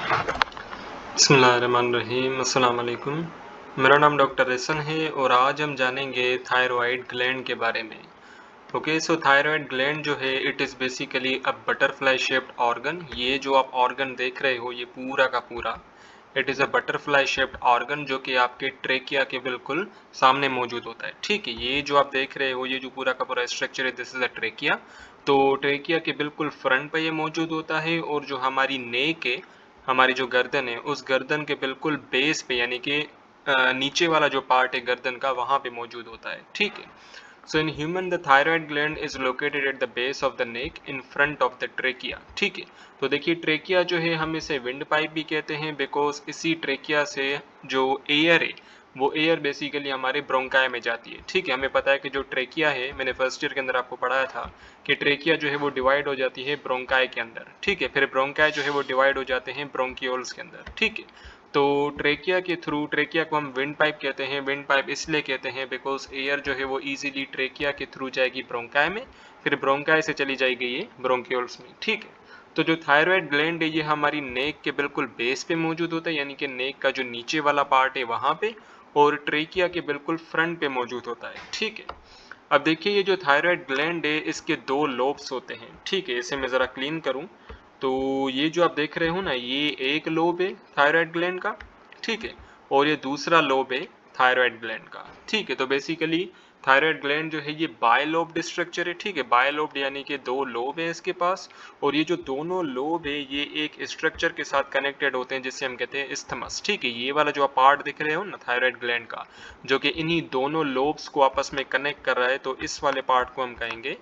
बिस्मिल्लाहिर्रहमानिर्रहीम, अस्सलाम वालेकुम। मेरा नाम डॉक्टर एहसन है और आज हम जानेंगे थायराइड ग्लैंड के बारे में। ओके, सो थायराइड ग्लैंड जो है it is basically a butterfly shaped organ. ये जो आप ऑर्गन देख रहे हो ये पूरा का पूरा it is a butterfly shaped organ जो कि आपके ट्रेकिया के बिल्कुल सामने मौजूद होता है। ठीक है, ये जो आप देख रहे हो ये जो पूरा का पूरा स्ट्रक्चर है दिस इज़ अ ट्रेकिया। तो ट्रेकिया के बिल्कुल फ्रंट पे ये मौजूद होता है और जो हमारी नेक है, हमारी जो गर्दन है, उस गर्दन के बिल्कुल बेस पे यानी कि नीचे वाला जो पार्ट है गर्दन का वहाँ पे मौजूद होता है। ठीक है। So in human the thyroid gland is located at the base of the neck in front of the trachea. ठीक है। तो देखिए ट्रेकिया जो है हम इसे विंड पाइप भी कहते हैं बिकॉज इसी ट्रेकिया से जो एयर है वो एयर बेसिकली हमारे ब्रोंकाई में जाती है। ठीक है, हमें पता है कि जो ट्रेकिया है, मैंने फर्स्ट ईयर के अंदर आपको पढ़ाया था कि ट्रेकिया जो है वो डिवाइड हो जाती है ब्रोंकाई के अंदर। ठीक है, फिर ब्रोंकाई जो है वो डिवाइड हो जाते हैं ब्रोंकियोल्स के अंदर। ठीक है, तो ट्रेकिया के थ्रू, ट्रेकिया को हम विंड पाइप कहते हैं। विंड पाइप इसलिए कहते हैं बिकॉज एयर जो है वो इजीली ट्रेकिया के थ्रू जाएगी ब्रोंकाई में, फिर ब्रोंकाई से चली जाएगी ये ब्रोंकियोल्स में। ठीक है, तो जो थायराइड ग्लैंड है ये हमारी नेक के बिल्कुल बेस पे मौजूद होता है, यानी कि नेक का जो नीचे वाला पार्ट है वहां पे, और ट्रेकिया के बिल्कुल फ्रंट पे मौजूद होता है। ठीक है, अब देखिए ये जो थायराइड ग्लैंड है इसके दो लोब्स होते हैं। ठीक है, इसे मैं ज़रा क्लीन करूं तो ये जो आप देख रहे हो ना, ये एक लोब है थायराइड ग्लैंड का। ठीक है, और ये दूसरा लोब है थायराइड ग्लैंड का। ठीक है, तो बेसिकली थायराइड ग्लैंड जो है ये बायलोब्ड स्ट्रक्चर है। ठीक है, बायलोब्ड यानी कि दो लोब है इसके पास, और ये जो दोनों लोब है ये एक स्ट्रक्चर के साथ कनेक्टेड होते हैं जिसे हम कहते हैं इस्थमस। ठीक है, ये वाला जो आप पार्ट दिख रहे हो ना थायराइड ग्लैंड का, जो कि इन्हीं दोनों लोब्स को आपस में कनेक्ट कर रहा है, तो इस वाले पार्ट को हम कहेंगे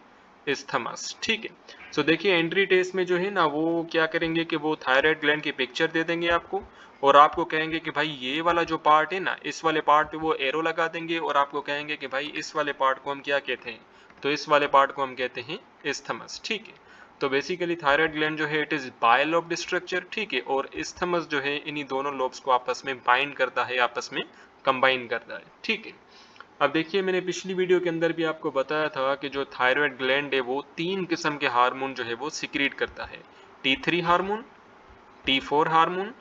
इस्थमस। ठीक है, सो देखिए एंट्री टेस्ट में जो है ना वो क्या करेंगे कि वो थायराइड ग्लैंड की पिक्चर दे देंगे आपको, और आपको कहेंगे कि भाई ये वाला जो पार्ट है ना, इस वाले पार्ट पे वो एरो लगा देंगे और आपको कहेंगे कि भाई इस वाले पार्ट को हम क्या कहते हैं, तो इस वाले पार्ट को हम कहते हैं इस्थमस। ठीक है, तो बेसिकली थायराइड ग्लैंड जो है इट इज बायलोब्ड स्ट्रक्चर। ठीक है, और इस्थमस जो है इन्हीं दोनों लोब्स को आपस में बाइंड करता है, आपस में कंबाइन करता है। ठीक है, अब देखिए मैंने पिछली वीडियो के अंदर भी आपको बताया था कि जो थायराइड ग्लैंड है वो तीन किस्म के हार्मोन जो है वो सिक्रीट करता है। T3 hormone, T4 hormone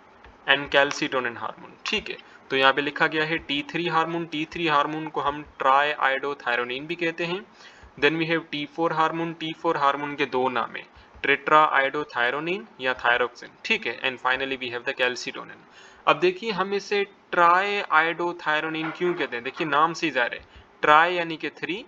and calcitonin hormone. ठीक है, तो यहाँ पे लिखा गया है T3 हार्मोन। T3 हार्मोन को हम ट्राई आयोडोथायरोनिन भी कहते हैं। Then we have T4 hormone. T4 hormone के दो नाम है, टेट्रा आयोडोथायरोनिन या थायरोक्सिन। ठीक है, and finally we have the calcitonin. अब देखिए हम इसे ट्राई आयोडोथायरोनिन क्यों कहते हैं, देखिए नाम से ही जा रहे, ट्राई यानी कि थ्री,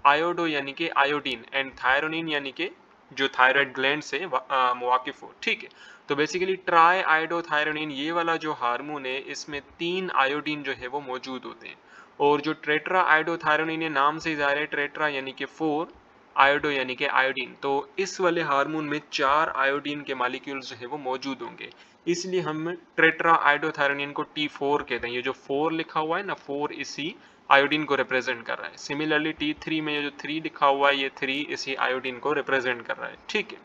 आयोडो यानी कि आयोडीन, एंड थायरोनिन यानी कि जो थायराइड ग्लैंड से मुवाकिफ हो। ठीक है, तो बेसिकली ट्राई आयोडोथायरोनिन ये वाला जो हार्मोन है इसमें तीन आयोडीन जो है वो मौजूद होते हैं, और जो ट्रेट्रा आयोडोथायरोनिन है नाम से ही जा रहे, ट्रेट्रा यानी कि फोर, आयोडो यानी कि आयोडीन, तो इस वाले हार्मोन में चार आयोडीन के मॉलिक्यूल्स जो है वो मौजूद होंगे, इसलिए हम ट्रेट्रा आयोडोथायरोनिन को T4 कहते हैं। ये जो 4 लिखा हुआ है ना, 4 इसी आयोडीन को रिप्रेजेंट कर रहा है। सिमिलरली T3 में ये जो 3 लिखा हुआ है ये 3 इसी आयोडीन को रिप्रेजेंट कर रहा है। ठीक है,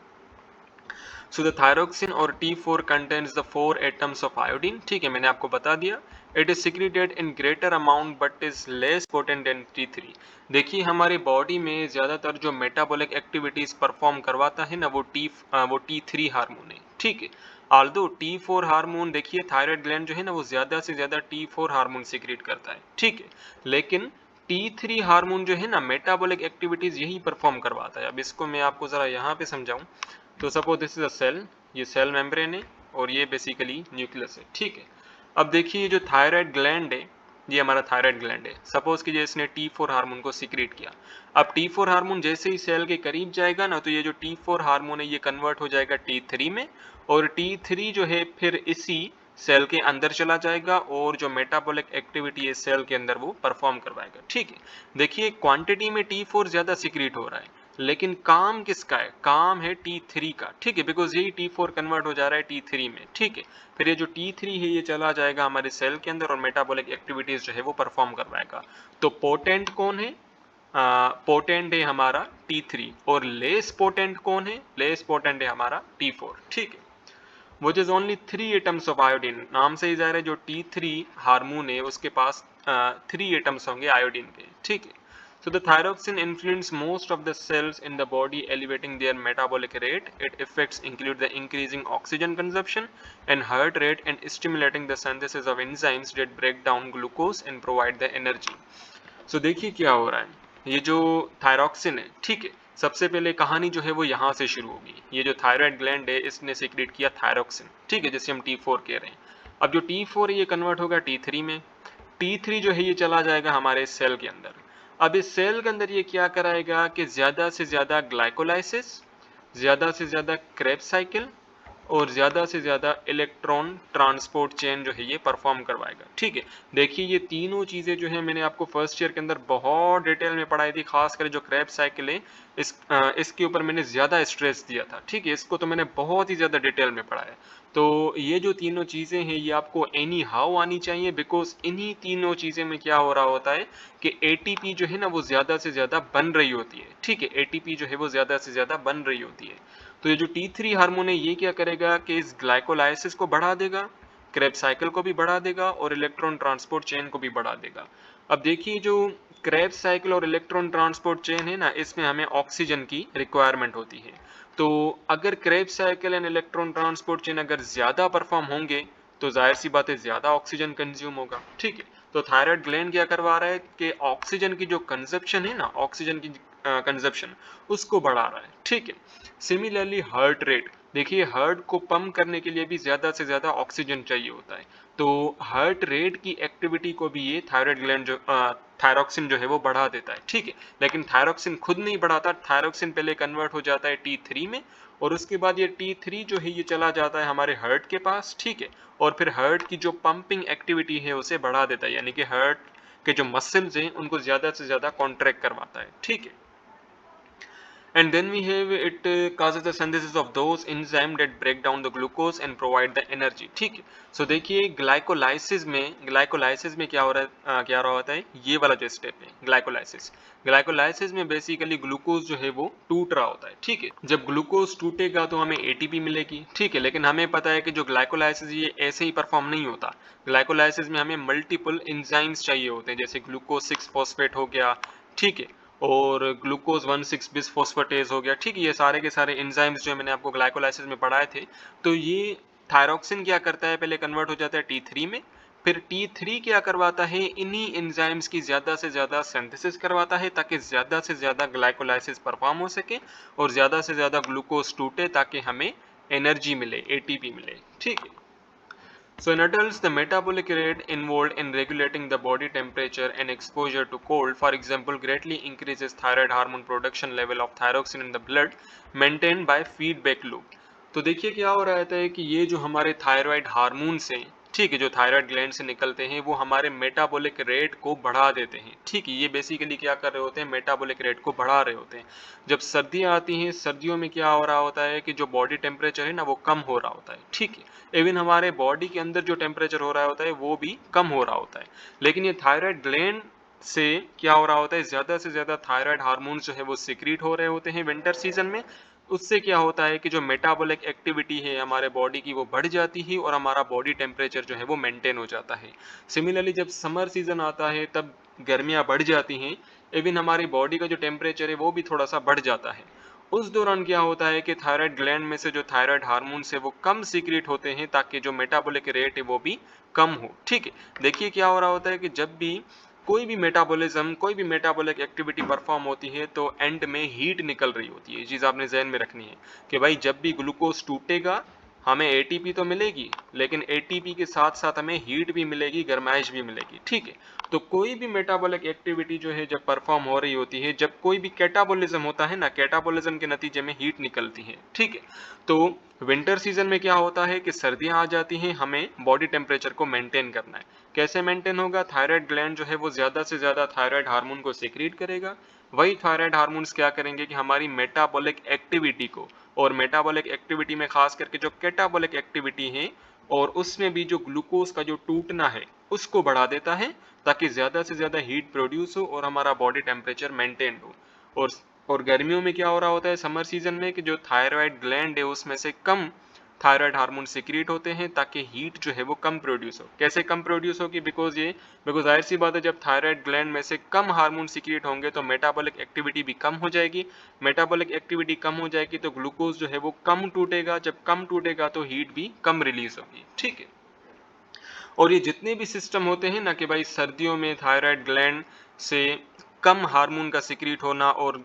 सो द थायरोक्सिन और T4 contains the 4 atoms of iodine. ठीक है, मैंने आपको बता दिया। It is secreted in greater amount but is less potent then T3। देखिए हमारी बॉडी में ज्यादातर जो मेटाबॉलिक एक्टिविटीज परफॉर्म करवाता है ना वो T3 हार्मोन है। ठीक है, आल्दो T4 हार्मोन, देखिए थायराइड ग्लैंड जो है ना वो ज्यादा से ज्यादा T4 हार्मोन सिक्रेट करता है। ठीक है, लेकिन T3 हार्मोन जो है ना मेटाबॉलिक एक्टिविटीज यही परफॉर्म करवाता है। अब इसको मैं आपको जरा यहाँ पे समझाऊं, तो suppose this is a cell, ये सेल मेम्ब्रेन है और ये बेसिकली न्यूक्लियस है। ठीक है, अब देखिए जो थायराइड ग्लैंड है ये हमारा थायराइड ग्लैंड है। सपोज कि इसने T4 हार्मोन को सिक्रेट किया। अब T4 हार्मोन जैसे ही सेल के करीब जाएगा ना, तो ये जो T4 हार्मोन है ये कन्वर्ट हो जाएगा T3 में, और T3 जो है फिर इसी सेल के अंदर चला जाएगा और जो मेटाबॉलिक एक्टिविटी है सेल के अंदर वो परफॉर्म करवाएगा। ठीक है, देखिए क्वांटिटी में T4 ज्यादा सिक्रीट हो रहा है, लेकिन काम किसका है, काम है T3 का। ठीक है, बिकॉज यही T4 कन्वर्ट हो जा रहा है T3 में। ठीक है, फिर ये जो T3 है ये चला जाएगा हमारे सेल के अंदर और मेटाबॉलिक एक्टिविटीज जो है वो परफॉर्म करवाएगा। तो पोटेंट कौन है, पोटेंट है हमारा T3, और लेस पोटेंट कौन है, लेस पोटेंट है हमारा T4। ठीक है, which is only 3 atoms of iodine. नाम से ही जा रहा है जो T3 हार्मोन है उसके पास 3 एटम्स होंगे आयोडीन के। ठीक है, So the thyroxine influences most of the cells in the body, elevating their metabolic rate. Its effects include the increasing oxygen consumption and heart rate and stimulating the synthesis of enzymes that break down glucose and provide the energy. So देखिए क्या हो रहा है, ये जो thyroxine है, ठीक है, सबसे पहले कहानी जो है वो यहाँ से शुरू होगी। ये जो थायराइड ग्लैंड है इसने सीक्रेट किया थायरॉक्सिन, ठीक है, जिसे हम T4 कह रहे हैं। अब जो T4 है ये कन्वर्ट होगा T3 में। T3 जो है ये चला जाएगा हमारे सेल के अंदर। अब इस सेल के अंदर ये क्या कराएगा कि ज़्यादा से ज़्यादा ग्लाइकोलाइसिस, ज़्यादा से ज़्यादा क्रेब्स साइकिल और ज़्यादा से ज़्यादा इलेक्ट्रॉन ट्रांसपोर्ट चेन जो है ये परफॉर्म करवाएगा, ठीक है। देखिए ये तीनों चीज़ें जो है मैंने आपको फर्स्ट ईयर के अंदर बहुत डिटेल में पढ़ाई थी, खासकर जो क्रेब्स साइकिल है इसके ऊपर मैंने ज़्यादा स्ट्रेस दिया था, ठीक है। इसको तो मैंने बहुत ही ज़्यादा डिटेल में पढ़ा है। तो ये जो तीनों चीज़ें हैं ये आपको एनी हाउ आनी चाहिए, बिकॉज इन्हीं तीनों चीज़ें में क्या हो रहा होता है कि एटीपी जो है ना वो ज़्यादा से ज़्यादा बन रही होती है, ठीक है। एटीपी जो है वो ज़्यादा से ज़्यादा बन रही होती है। तो ये जो T3 हार्मोन है ये क्या करेगा कि इस ग्लाइकोलाइसिस को बढ़ा देगा, क्रेब्स साइकिल को भी बढ़ा देगा और इलेक्ट्रॉन ट्रांसपोर्ट चेन को भी बढ़ा देगा। अब देखिए जो क्रेब्स साइकिल और इलेक्ट्रॉन ट्रांसपोर्ट चेन है ना, इसमें हमें ऑक्सीजन की रिक्वायरमेंट होती है। तो अगर Krebs cycle and electron transport chain अगर ज्यादा परफॉर्म होंगे तो जाहिर सी बात है ज्यादा ऑक्सीजन कंज्यूम होगा, ठीक है। तो थायराइड ग्लैंड क्या करवा रहा है कि ऑक्सीजन की जो कंजप्शन है ना, ऑक्सीजन की कंजप्शन उसको बढ़ा रहा है, ठीक है। सिमिलरली हार्ट रेट, देखिए हार्ट को पंप करने के लिए भी ज्यादा से ज्यादा ऑक्सीजन चाहिए होता है। तो हार्ट रेट की एक्टिविटी को भी ये थायराइड ग्लैंड जो थायरॉक्सिन जो है वो बढ़ा देता है, ठीक है। लेकिन थायरॉक्सिन खुद नहीं बढ़ाता, थायरॉक्सिन पहले कन्वर्ट हो जाता है T3 में और उसके बाद ये T3 जो है ये चला जाता है हमारे हार्ट के पास, ठीक है। और फिर हार्ट की जो पंपिंग एक्टिविटी है उसे बढ़ा देता है, यानी कि हार्ट के जो मसल्स हैं उनको ज्यादा से ज्यादा कॉन्ट्रैक्ट करवाता है, ठीक है। And then we have it causes the synthesis of those enzyme that break down the glucose and provide the energy, ठीक है। सो देखिए ग्लाइकोलाइसिस में क्या हो रहा है, क्या हो रहा होता है, ये वाला जो स्टेप है ग्लाइकोलाइसिस में बेसिकली ग्लूकोज जो है वो टूट रहा होता है, ठीक है। जब ग्लूकोज टूटेगा तो हमें एटीपी मिलेगी, ठीक है। लेकिन हमें पता है कि जो ग्लाइकोलाइसिस ये ऐसे ही परफॉर्म नहीं होता। ग्लाइकोलाइसिस में हमें मल्टीपल एंजाइम्स चाहिए होते हैं, जैसे ग्लूकोज 6 फॉस्फेट हो गया, ठीक है, और ग्लूकोज 1,6 बिसफॉस्फेटेज हो गया, ठीक है। ये सारे के सारे एंजाइम्स जो मैंने आपको ग्लाइकोलाइसिस में पढ़ाए थे। तो ये थायरॉक्सिन क्या करता है, पहले कन्वर्ट हो जाता है T3 में, फिर T3 क्या करवाता है, इन्हीं एंजाइम्स की ज्यादा से ज्यादा सिंथेसिस करवाता है ताकि ज्यादा से ज्यादा ग्लाइकोलाइसिस परफॉर्म हो सके और ज्यादा से ज्यादा ग्लूकोज टूटे ताकि हमें एनर्जी मिले, एटीपी मिले, ठीक है। So in adults, the metabolic rate involved in regulating the body temperature and exposure to cold, for example, greatly increases thyroid hormone production level of thyroxine in the blood, maintained by feedback loop. तो देखिए क्या हो रहा है कि ये जो हमारे थायराइड हार्मोन्स हैं, ठीक है, जो थायराइड ग्लैंड से निकलते हैं वो हमारे मेटाबॉलिक रेट को बढ़ा देते हैं, ठीक है। ये बेसिकली क्या कर रहे होते हैं, मेटाबॉलिक रेट को बढ़ा रहे होते हैं। जब सर्दियां आती हैं, सर्दियों में क्या हो रहा होता है कि जो बॉडी टेम्परेचर है ना वो कम हो रहा होता है, ठीक है। इवन हमारे बॉडी के अंदर जो टेम्परेचर हो रहा होता है वो भी कम हो रहा होता है। लेकिन ये थायराइड ग्लैंड से क्या हो रहा होता है, ज्यादा से ज्यादा थायराइड हार्मोन्स जो है वो सीक्रेट हो रहे होते हैं विंटर सीजन में। उससे क्या होता है कि जो मेटाबॉलिक एक्टिविटी है हमारे बॉडी की वो बढ़ जाती है और हमारा बॉडी टेम्परेचर जो है वो मेंटेन हो जाता है। सिमिलरली जब समर सीजन आता है तब गर्मियां बढ़ जाती हैं, इवन हमारी बॉडी का जो टेम्परेचर है वो भी थोड़ा सा बढ़ जाता है। उस दौरान क्या होता है कि थायराइड ग्लैंड में से जो थायराइड हार्मोन्स है वो कम सीक्रेट होते हैं ताकि जो मेटाबॉलिक रेट है वो भी कम हो, ठीक है। देखिए क्या हो रहा होता है कि जब भी कोई भी मेटाबॉलिज्म, कोई भी मेटाबॉलिक एक्टिविटी परफॉर्म होती है तो एंड में हीट निकल रही होती है। ये चीज आपने ज़हन में रखनी है कि भाई जब भी ग्लूकोज टूटेगा हमें एटीपी तो मिलेगी, लेकिन एटीपी के साथ साथ हमें हीट भी मिलेगी, गर्माइश भी मिलेगी, ठीक है। तो कोई भी मेटाबॉलिक एक्टिविटी जो है जब परफॉर्म हो रही होती है, जब कोई भी कैटाबॉलिज्म होता है ना, कैटाबॉलिज्म के नतीजे में हीट निकलती है, ठीक है। तो विंटर सीजन में क्या होता है कि सर्दियां आ जाती हैं, हमें बॉडी टेम्परेचर को मेंटेन करना है। कैसे मेंटेन होगा, थायराइड ग्लैंड जो है वो ज्यादा से ज्यादा थायराइड हार्मोन को सीक्रेट करेगा। वही थायराइड हार्मोन्स क्या करेंगे कि हमारी मेटाबॉलिक एक्टिविटी को, और मेटाबॉलिक एक्टिविटी में खास करके जो कैटाबॉलिक एक्टिविटी है और उसमें भी जो ग्लूकोज का जो टूटना है उसको बढ़ा देता है ताकि ज्यादा से ज्यादा हीट प्रोड्यूस हो और हमारा बॉडी टेम्परेचर मेंटेन हो। और और गर्मियों में क्या हो रहा होता है समर सीजन में कि जो थायराइड ग्लैंड है उसमें से कम थायराइड हार्मोन सिक्रीट होते हैं ताकि हीट जो है वो कम प्रोड्यूस हो। कैसे कम प्रोड्यूस होगी? बिकॉज जाहिर सी बात है, जब थायराइड ग्लैंड में से कम हार्मोन सिक्रीट होंगे तो मेटाबॉलिक एक्टिविटी भी कम हो जाएगी। मेटाबॉलिक एक्टिविटी कम हो जाएगी तो ग्लूकोज जो है वो कम टूटेगा, जब कम टूटेगा तो हीट भी कम रिलीज होगी। ठीक है। और ये जितने भी सिस्टम होते हैं ना कि भाई सर्दियों में थायराइड ग्लैंड से कम हार्मोन का सिक्रीट होना और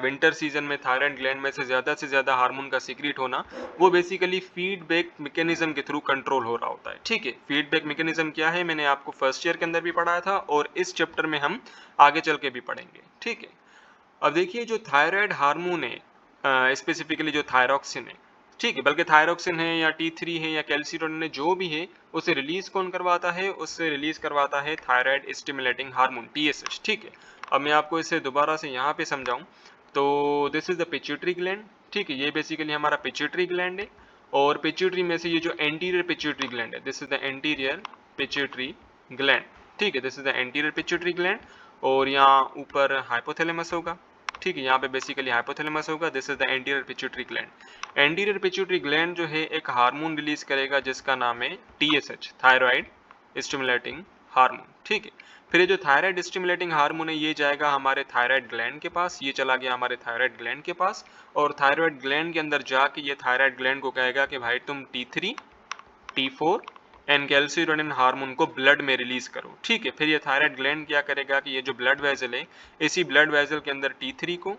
विंटर सीजन में थायराइड ग्लैंड में से ज़्यादा हार्मोन का सिक्रीट होना, वो बेसिकली फीडबैक मैकेनिज्म के थ्रू कंट्रोल हो रहा होता है। ठीक है। फीडबैक मैकेनिज्म क्या है, मैंने आपको फर्स्ट ईयर के अंदर भी पढ़ाया था और इस चैप्टर में हम आगे चल के भी पढ़ेंगे। ठीक है। अब देखिए, जो थायराइड हार्मोन है, स्पेसिफिकली जो थायरॉक्सिन है, ठीक है, बल्कि थायरॉक्सिन है या T3 है या कैल्सिटोनिन है, जो भी है, उसे रिलीज कौन करवाता है? उससे रिलीज करवाता है थायराइड स्टिमुलेटिंग हार्मोन TSH। ठीक है। अब मैं आपको इसे दोबारा से यहाँ पे समझाऊं तो this is the pituitary gland. ठीक है, ये बेसिकली हमारा पिट्यूटरी ग्लैंड है और पिट्यूटरी में से ये जो एंटीरियर पिट्यूटरी ग्लैंड है, this is the anterior pituitary gland. ठीक है, this is the anterior pituitary gland और यहाँ ऊपर हाइपोथैलेमस होगा। ठीक है, यहाँ पे बेसिकली हाइपोथैलेमस होगा। This is the anterior pituitary gland. Anterior pituitary gland जो है एक हार्मोन रिलीज करेगा जिसका नाम है TSH, थायराइड स्टिमुलेटिंग हार्मोन। ठीक है। फिर ये जो थायराइड स्टिमुलेटिंग हार्मोन है ये जाएगा हमारे थायराइड ग्लैंड के पास, ये चला गया हमारे थायराइड ग्लैंड के पास और थायराइड ग्लैंड के अंदर जाके ये थायराइड ग्लैंड को कहेगा कि भाई तुम T3, T4 and calcitonin hormone को ब्लड में रिलीज करो। ठीक है। फिर ये थायराइड ग्लैंड क्या करेगा कि ये जो ब्लड वेजल है, इसी ब्लड वेजल के अंदर T3 को,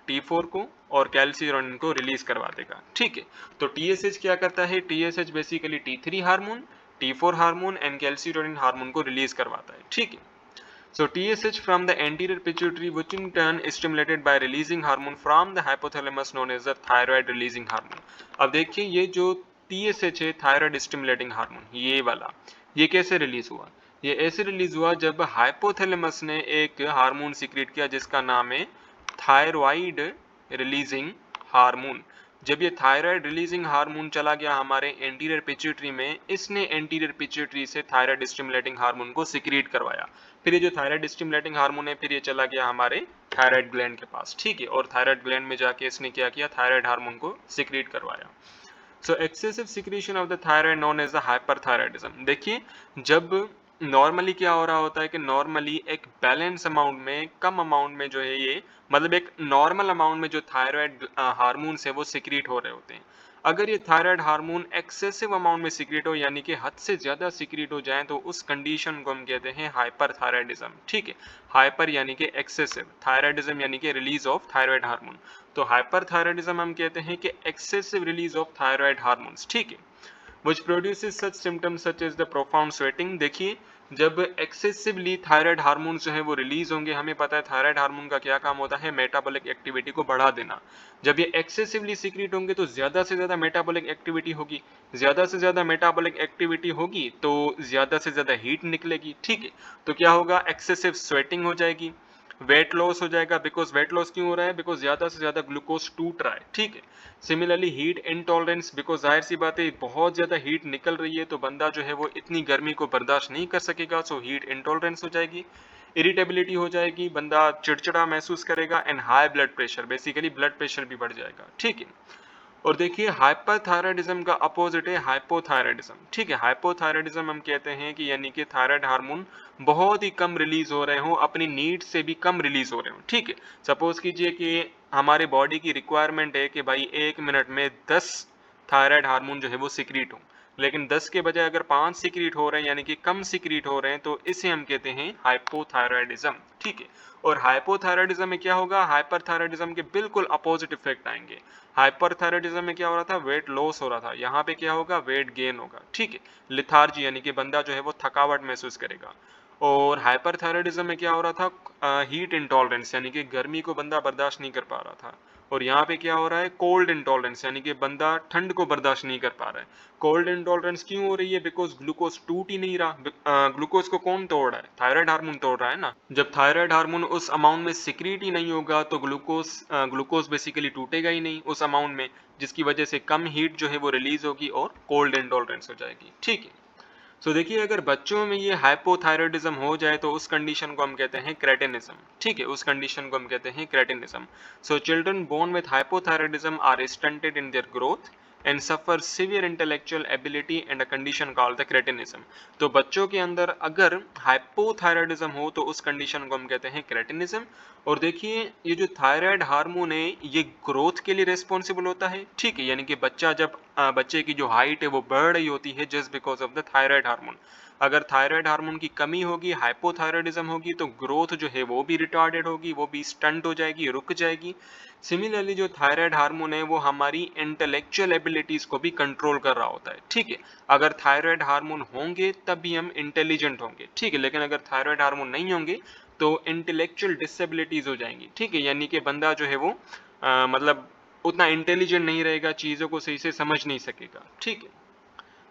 T4 को और कैल्सिटोनिन को रिलीज करवा देगा। ठीक है। तो TSH क्या करता है? TSH basically T3 hormone, T4 hormone and calcitonin hormone को रिलीज करवाता है। ठीक है। So TSH from the anterior pituitary, which in turn is stimulated by releasing hormone from the hypothalamus known as the thyroid releasing hormone। अब देखिए, ये जो TSH है, थायराइड स्टिमुलेटिंग हार्मोन, ये वाला, ये कैसे रिलीज हुआ? ये ऐसे रिलीज हुआ जब हाइपोथैलेमस ने एक हार्मोन सिक्रेट किया जिसका नाम है थायरॉइड रिलीजिंग हार्मोन। जब ये थायराइड रिलीजिंग हार्मोन चला गया हमारे एंटीरियर पिट्यूटरी में, इसने एंटीरियर पिट्यूटरी से थायराइड स्टिमुलेटिंग हार्मोन को सिक्रीट करवाया। फिर ये जो थायराइड स्टिमुलेटिंग हार्मोन है, फिर ये चला गया हमारे थायराइड ग्लैंड के पास। ठीक है। और थायराइड ग्लैंड में जाके इसने क्या किया? थायराइड हार्मोन को सिक्रीट करवाया। So excessive secretion of the thyroid known as the hyperthyroidism. देखिए, जब नॉर्मली क्या हो रहा होता है कि नॉर्मली एक बैलेंस अमाउंट में, कम अमाउंट में जो है ये, मतलब एक नॉर्मल अमाउंट में जो थायराइड हार्मोन्स है वो सिक्रीट हो रहे होते हैं। अगर ये थायराइड हार्मोन एक्सेसिव अमाउंट में सिक्रीट हो, यानी कि हद से ज्यादा सिक्रीट हो जाए, तो उस कंडीशन को हम कहते हैं हाइपरथायराइडिज्म। ठीक है। हाइपर यानी कि एक्सेसिव, थायराइडिज्म यानी कि रिलीज ऑफ थायराइड हार्मोन। तो हाइपरथायराइडिज्म हम कहते हैं कि excessive release of thyroid hormones. ठीक है। which produces such symptoms such as the profound sweating। देखिए, जब एक्सेसिवली थायराइड हार्मोन जो है वो रिलीज होंगे, हमें पता है थायराइड हार्मोन का क्या काम होता है? मेटाबॉलिक एक्टिविटी को बढ़ा देना। जब ये एक्सेसिवली सीक्रेट होंगे तो ज्यादा से ज्यादा मेटाबॉलिक एक्टिविटी होगी, ज्यादा से ज्यादा मेटाबॉलिक एक्टिविटी होगी तो ज्यादा से ज्यादा हीट निकलेगी। ठीक है। तो क्या होगा? एक्सेसिव स्वेटिंग हो जाएगी, वेट लॉस हो जाएगा। बिकॉज वेट लॉस क्यों हो रहा है? बिकॉज ज्यादा से ज्यादा ग्लूकोज टूट रहा है। ठीक है। सिमिलरली हीट इंटॉलरेंस, बिकॉज जाहिर सी बात है बहुत ज्यादा हीट निकल रही है तो बंदा जो है वो इतनी गर्मी को बर्दाश्त नहीं कर सकेगा, सो हीट इंटॉलरेंस हो जाएगी, इरिटेबिलिटी हो जाएगी, बंदा चिड़चिड़ा महसूस करेगा and high blood pressure, basically blood pressure भी बढ़ जाएगा। ठीक है। और देखिए, हाइपरथायराइडिज्म का अपोजिट है हाइपोथायराइडिज्म। ठीक है। हाइपोथायराइडिज्म हम कहते हैं कि यानी कि थायराइड हार्मोन बहुत ही कम रिलीज हो रहे हो, अपनी नीड से भी कम रिलीज हो रहे हो। ठीक है। सपोज कीजिए कि हमारे बॉडी की रिक्वायरमेंट है कि भाई 1 मिनट में 10 थायराइड हार्मोन जो है वो सिक्रीट हो, लेकिन 10 के बजाय अगर 5 सिक्रीट हो रहे हैं, यानी कि कम सिक्रीट हो रहे हैं, तो इसे हम कहते हैं हाइपोथायराइडिज्म। ठीक है। और हाइपोथायराइडिज्म में क्या होगा? हाइपरथायराइडिज्म के बिल्कुल अपोजिट इफेक्ट आएंगे। हाइपरथायराइडिज्म में क्या हो रहा था? वेट लॉस हो रहा था, यहाँ पे क्या होगा? वेट गेन होगा। ठीक है। लिथार्जी यानी कि बंदा जो है वो थकावट महसूस करेगा। और हाइपरथायराइडिज्म में क्या हो रहा था? हीट इंटॉलरेंस, यानी कि गर्मी को बंदा बर्दाश्त नहीं कर पा रहा था। और यहाँ पे क्या हो रहा है? कोल्ड इंटॉलरेंस, यानी कि बंदा ठंड को बर्दाश्त नहीं कर पा रहा है। कोल्ड इंटॉलरेंस क्यों हो रही है? बिकॉज ग्लूकोज टूट ही नहीं रहा। ग्लूकोज को कौन तोड़ रहा है? थायराइड हार्मोन तोड़ रहा है ना। जब थायराइड हार्मोन उस अमाउंट में सिक्रीट ही नहीं होगा तो ग्लूकोज बेसिकली टूटेगा ही नहीं उस अमाउंट में, जिसकी वजह से कम हीट जो है वो रिलीज होगी और कोल्ड इंटॉलरेंस हो जाएगी। ठीक है। सो देखिए, अगर बच्चों में ये हाइपोथायराइडिज्म हो जाए तो उस कंडीशन को हम कहते हैं क्रेटिनिज्म। ठीक है। उस कंडीशन को हम कहते हैं cretinism. So children born with hypothyroidism are stunted in their growth and suffer severe intellectual ability and a condition called the cretinism। तो बच्चों के अंदर अगर हाइपोथायराइडिज्म हो तो उस कंडीशन को हम कहते हैं क्रेटिनिज्म। और देखिए ये जो थायराइड हार्मोन है ये ग्रोथ के लिए रिस्पॉन्सिबल होता है, ठीक है, यानी कि बच्चा जब बच्चे की जो हाइट है वो बढ़ रही होती है just because of the thyroid hormone. अगर थायराइड हार्मोन की कमी होगी, हाइपोथायराइडिज्म होगी, तो ग्रोथ जो है वो भी रिटार्डेड होगी, वो भी स्टंट हो जाएगी, रुक जाएगी। सिमिलरली जो थायराइड हार्मोन है वो हमारी इंटेलेक्चुअल एबिलिटीज को भी कंट्रोल कर रहा होता है, ठीक है। अगर थायराइड हार्मोन होंगे तब भी हम इंटेलिजेंट होंगे, ठीक है, लेकिन अगर थायराइड हार्मोन नहीं होंगे तो इंटेलेक्चुअल डिसेबिलिटीज हो जाएंगी, ठीक है, यानी कि बंदा जो है वो मतलब उतना इंटेलिजेंट नहीं रहेगा, चीजों को सही से समझ नहीं सकेगा, ठीक है।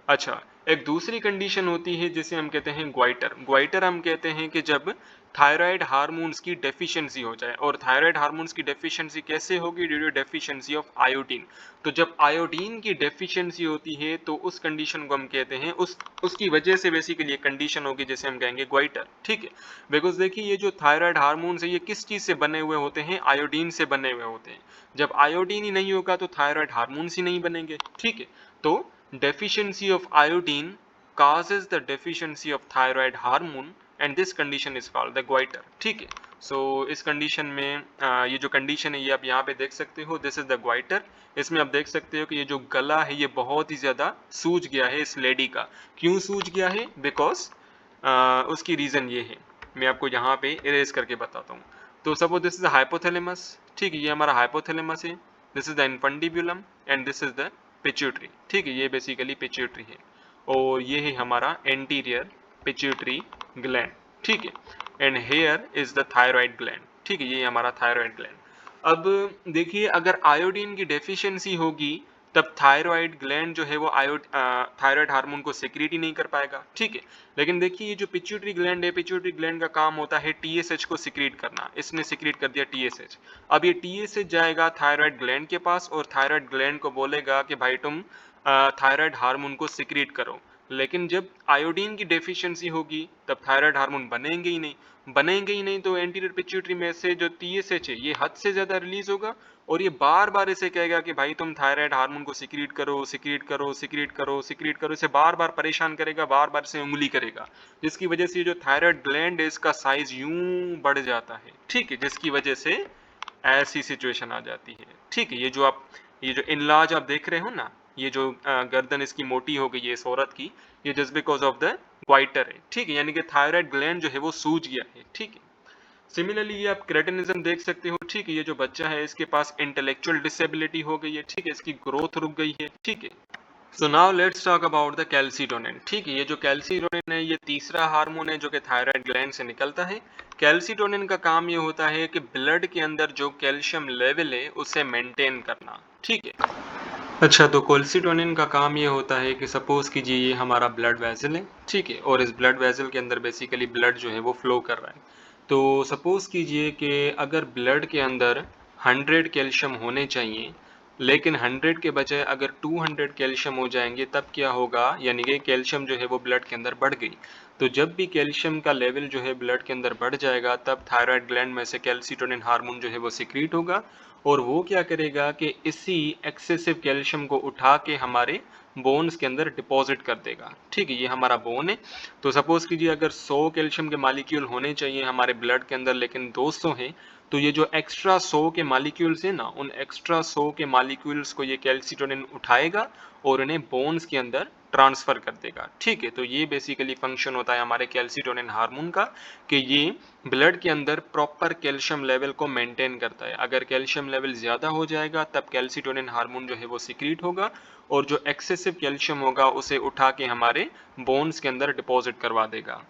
अच्छा, एक दूसरी कंडीशन होती है जिसे हम कहते हैं ग्वाइटर। ग्वाइटर हम कहते हैं कि जब थायराइड हार्मोन्स की डेफिशिएंसी हो जाए। और थायराइड हार्मोन्स की डेफिशिएंसी कैसे होगी? Due to deficiency of iodine. तो जब आयोडीन की डेफिशिएंसी होती है तो उस कंडीशन को हम कहते हैं उसकी वजह से बेसिकली ये कंडीशन होगी जिसे हम कहेंगे ग्वाइटर, ठीक है। बिकॉज देखिए ये जो थायराइड हार्मोन्स है ये किस चीज से बने हुए होते हैं? आयोडीन से बने हुए होते हैं। जब आयोडीन ही नहीं होगा तो थायराइड हार्मोन्स ही नहीं बनेंगे, ठीक है। तो deficiency of iodine causes the deficiency of thyroid hormone and this condition is called the goiter, ठीक है। सो इस कंडीशन में ये जो कंडीशन है ये आप यहाँ पे देख सकते हो, दिस इज द गोइटर। इसमें आप देख सकते हो कि ये जो गला है ये बहुत ही ज्यादा सूज गया है इस लेडी का। क्यों सूज गया है? बिकॉज उसकी रीजन ये है, मैं आपको यहाँ पे इरेज करके बताता हूँ। तो suppose this is the hypothalamus, ठीक है, ये हमारा हाइपोथैलेमस है। This is the infundibulum and this is the pituitary, ठीक है, ये बेसिकली पिट्यूटरी है। और ये है हमारा एंटीरियर पिट्यूटरी ग्लैंड, ठीक है। And here is the thyroid gland, ठीक है, ये हमारा थायराइड ग्लैंड। अब देखिए अगर आयोडीन की डेफिशिएंसी होगी तब थायराइड ग्लैंड जो है वो थायराइड हार्मोन को सिक्रीट ही नहीं कर पाएगा, ठीक है। लेकिन देखिए ये जो पिट्यूटरी ग्लैंड है, पिट्यूटरी ग्लैंड का काम होता है टीएसएच को सिक्रीट करना। इसने सिक्रीट कर दिया टीएसएच। अब ये टीएसएच जाएगा थायराइड ग्लैंड के पास और थायराइड ग्लैंड को बोलेगा कि भाई तुम थायराइड हार्मोन को सिक्रीट करो। लेकिन जब आयोडीन की डेफिशिएंसी होगी तब थायराइड हार्मोन बनेंगे ही नहीं, तो एंटीरियर पिट्यूटरी में से जो टीएसएच है ये हद से ज्यादा रिलीज होगा और ये बार बार इसे कहेगा कि भाई तुम थायराइड हार्मोन को सिक्रीट करो, सिक्रीट करो, सिक्रीट करो, सिक्रीट करो। इसे बार बार परेशान करेगा, बार बार इसे उंगली करेगा, जिसकी वजह से जो थायराइड ग्लैंड है इसका साइज यूं बढ़ जाता है, ठीक है, जिसकी वजह से ऐसी सिचुएशन आ जाती है, ठीक है। ये जो इनलाज आप देख रहे हो ना, ये जो गर्दन इसकी मोटी हो गई है इस औरत की, ये just because of the goitre है, ठीक है, यानी कि थायराइड ग्लैंड जो है वो सूज गया है, ठीक है। सिमिलरली ये आप क्रेटिनिज्म देख सकते हो, ठीक है, ये जो बच्चा है इसके पास इंटेलेक्चुअल डिसेबिलिटी हो गई है, ठीक है, इसकी ग्रोथ रुक गई है, ठीक है। So now let's talk about the calcitonin, ठीक है। ये जो कैल्सीटोनिन है ये तीसरा हार्मोन है जो कि थायराइड ग्लैंड से निकलता है। कैल्सीटोनिन का काम ये होता है कि ब्लड के अंदर जो कैल्शियम लेवल है उसे मेंटेन करना, ठीक है। अच्छा, तो कैल्सीटोनिन का काम ये होता है कि सपोज कीजिए ये हमारा ब्लड वेसल है, ठीक है, और इस ब्लड वेसल के अंदर बेसिकली ब्लड जो है वो फ्लो कर रहा है। तो सपोज कीजिए कि अगर ब्लड के अंदर 100 कैल्शियम होने चाहिए लेकिन 100 के बजाय अगर 200 कैल्शियम हो जाएंगे तब क्या होगा? यानी कि कैल्शियम जो है वो ब्लड के अंदर बढ़ गई। तो जब भी कैल्शियम का लेवल जो है ब्लड के अंदर बढ़ जाएगा तब थायराइड ग्लैंड में से कैल्सीटोनिन हार्मोन जो है वो सिक्रीट होगा और वो क्या करेगा कि इसी एक्सेसिव कैल्शियम को उठा के हमारे बोन्स के अंदर डिपॉजिट कर देगा, ठीक है, ये हमारा बोन है। तो सपोज कीजिए अगर 100 कैल्शियम के मॉलिक्यूल होने चाहिए हमारे ब्लड के अंदर लेकिन 200 हैं, तो ये जो एक्स्ट्रा 100 के मॉलिक्यूल्स हैं ना, उन एक्स्ट्रा 100 के मॉलिक्यूल्स को ये कैल्सीटोनिन उठाएगा और उन्हें बोन्स के अंदर ट्रांसफर कर देगा, ठीक है। तो ये बेसिकली फंक्शन होता है हमारे कैल्सीटोनिन हार्मोन का कि ये ब्लड के अंदर प्रॉपर कैल्शियम लेवल को मेंटेन करता है। अगर कैल्शियम लेवल ज्यादा हो जाएगा तब कैल्सीटोनिन हार्मोन जो है वो सिक्रीट होगा और जो एक्सेसिव कैल्शियम होगा उसे उठा के हमारे बोन्स के अंदर डिपॉजिट करवा देगा।